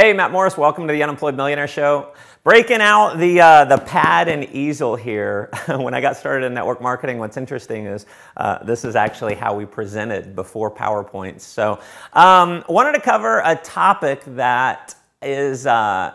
Hey, Matt Morris, welcome to the Unemployed Millionaire Show. Breaking out the pad and easel here. When I got started in network marketing, what's interesting is this is actually how we presented before PowerPoints. So wanted to cover a topic that is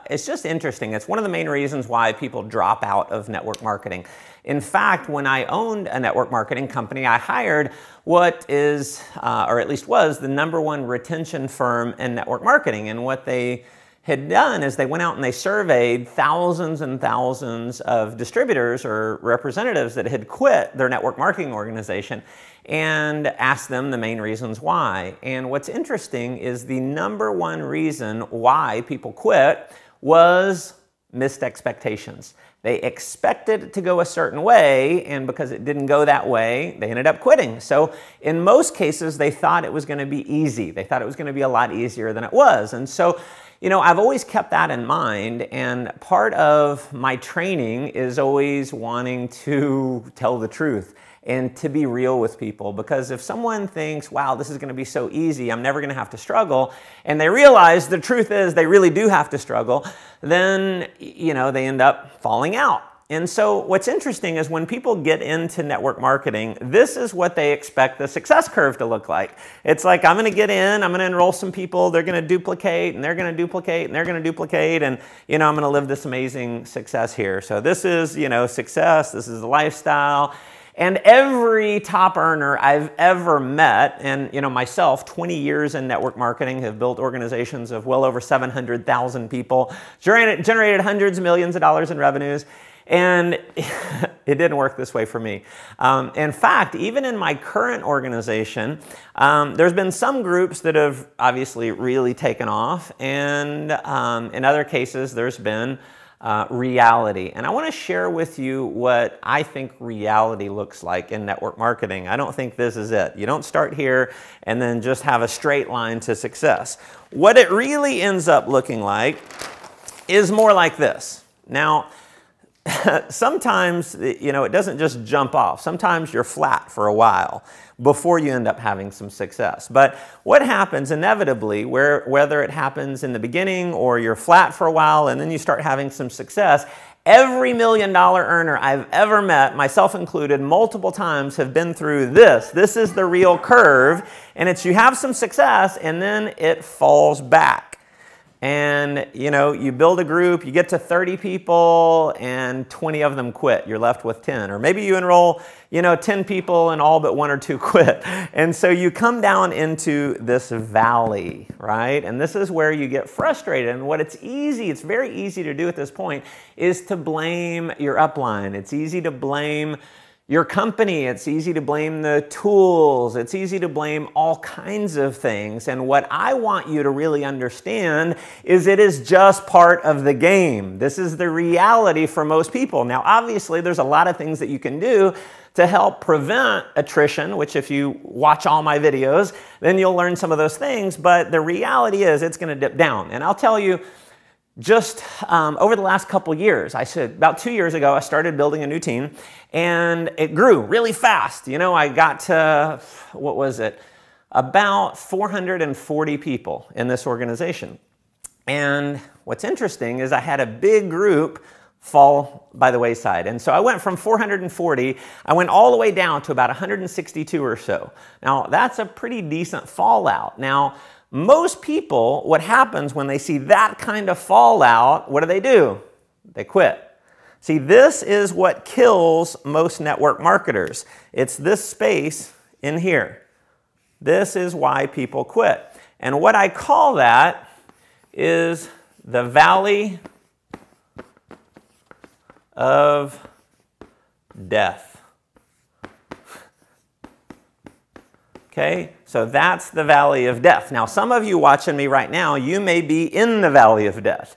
it's just interesting. It's one of the main reasons why people drop out of network marketing. In fact, when I owned a network marketing company, I hired what is, or at least was, the #1 retention firm in network marketing. And what they had done is they went out and they surveyed thousands and thousands of distributors or representatives that had quit their network marketing organization and asked them the main reasons why. And what's interesting is the #1 reason why people quit was missed expectations. They expected it to go a certain way, and because it didn't go that way, they ended up quitting. So in most cases, they thought it was going to be easy. They thought it was going to be a lot easier than it was. And so, you know, I've always kept that in mind, and part of my training is always wanting to tell the truth and to be real with people. Because if someone thinks, wow, this is going to be so easy, I'm never going to have to struggle, and they realize the truth is they really do have to struggle, then, you know, they end up falling out. And so what's interesting is when people get into network marketing, this is what they expect the success curve to look like. It's like, I'm going to get in, I'm going to enroll some people, they're going to duplicate, and they're going to duplicate, and they're going to duplicate, and, you know, I'm going to live this amazing success here. So this is, you know, success, this is the lifestyle. And every top earner I've ever met, and you know myself, 20 years in network marketing, have built organizations of well over 700,000 people, generated hundreds of millions of dollars in revenues, and it didn't work this way for me. In fact, even in my current organization, there's been some groups that have obviously really taken off, and in other cases there's been reality. And I want to share with you what I think reality looks like in network marketing. I don't think this is it. You don't start here and then just have a straight line to success. What it really ends up looking like is more like this. Now, sometimes, you know, it doesn't just jump off. Sometimes you're flat for a while before you end up having some success. But what happens inevitably, whether it happens in the beginning or you're flat for a while and then you start having some success, every $1 million earner I've ever met, myself included, multiple times have been through this. This is the real curve, and it's you have some success and then it falls back. And, you know, you build a group, you get to 30 people, and 20 of them quit. You're left with 10. Or maybe you enroll, you know, 10 people and all but 1 or 2 quit. And so you come down into this valley, right? And this is where you get frustrated. And what it's very easy to do at this point, is to blame your upline. It's easy to blame your company, it's easy to blame the tools, it's easy to blame all kinds of things. And what I want you to really understand is it is just part of the game. This is the reality for most people. Now, obviously, there's a lot of things that you can do to help prevent attrition, which if you watch all my videos, then you'll learn some of those things. But the reality is it's going to dip down. And I'll tell you, just over the last couple years, I said about 2 years ago, I started building a new team, and it grew really fast. You know, I got to, what was it, about 440 people in this organization. And what's interesting is I had a big group fall by the wayside. And so I went from 440, I went all the way down to about 162 or so. Now, that's a pretty decent fallout. Now, most people, what happens when they see that kind of fallout, what do? They quit. See, this is what kills most network marketers. It's this space in here. This is why people quit. And what I call that is the valley of death. Okay, so that's the valley of death. Now, some of you watching me right now, you may be in the valley of death.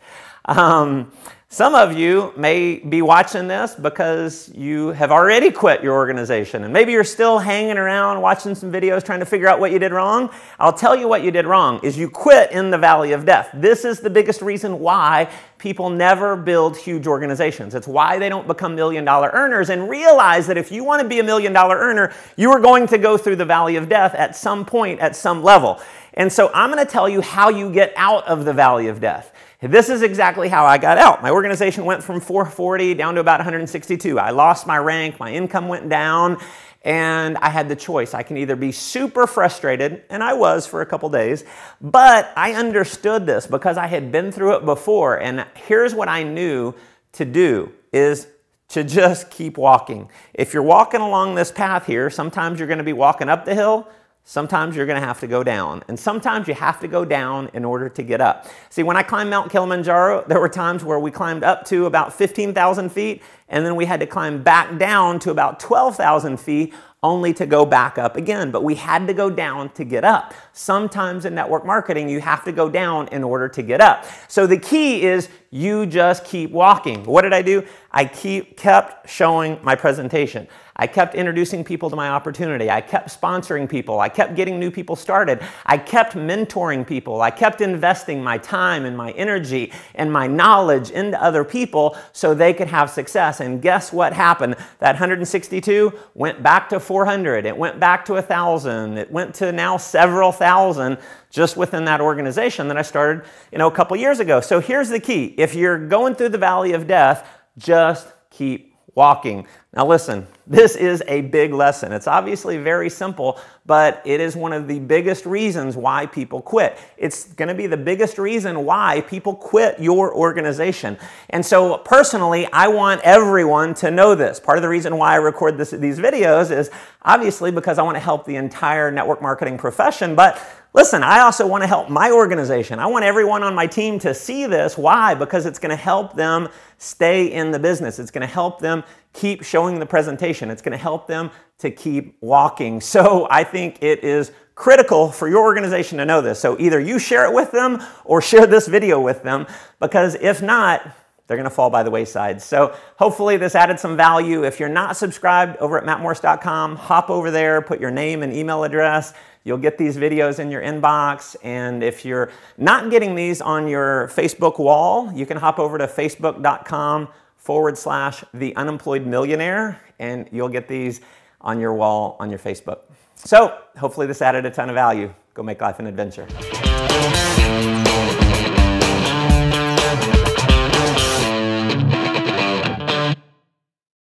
Some of you may be watching this because you have already quit your organization, and maybe you're still hanging around watching some videos trying to figure out what you did wrong. I'll tell you what you did wrong is you quit in the valley of death. This is the biggest reason why people never build huge organizations. It's why they don't become $1 million earners, and realize that if you want to be $1 million earner, you are going to go through the valley of death at some point, at some level. And so I'm going to tell you how you get out of the valley of death. This is exactly how I got out. My organization went from 440 down to about 162. I lost my rank, my income went down, and I had the choice. I can either be super frustrated, and I was for a couple days, but I understood this because I had been through it before, and here's what I knew to do is to just keep walking. If you're walking along this path here, sometimes you're going to be walking up the hill, sometimes you're going to have to go down. And sometimes you have to go down in order to get up. See, when I climbed Mount Kilimanjaro, there were times where we climbed up to about 15,000 feet, and then we had to climb back down to about 12,000 feet only to go back up again. But we had to go down to get up. Sometimes in network marketing, you have to go down in order to get up. So the key is you just keep walking. What did I do? I kept showing my presentation. I kept introducing people to my opportunity. I kept sponsoring people. I kept getting new people started. I kept mentoring people. I kept investing my time and my energy and my knowledge into other people so they could have success. And guess what happened? That 162 went back to 400. It went back to 1,000. It went to now several thousand just within that organization that I started, a couple years ago. So here's the key. If you're going through the valley of death, just keep walking. Now listen, this is a big lesson. It's obviously very simple, but it is one of the biggest reasons why people quit. It's going to be the biggest reason why people quit your organization. And so personally, I want everyone to know this. Part of the reason why I record these videos is obviously because I want to help the entire network marketing profession, but listen, I also want to help my organization. I want everyone on my team to see this. Why? Because it's going to help them stay in the business. It's going to help them keep showing the presentation. It's going to help them to keep walking. So I think it is critical for your organization to know this. So either you share it with them or share this video with them, because if not, they're going to fall by the wayside. So hopefully this added some value. If you're not subscribed over at mattmorse.com, hop over there, put your name and email address. You'll get these videos in your inbox. And if you're not getting these on your Facebook wall, you can hop over to facebook.com/theunemployedmillionaire, and you'll get these on your wall on your Facebook. So hopefully this added a ton of value. Go make life an adventure.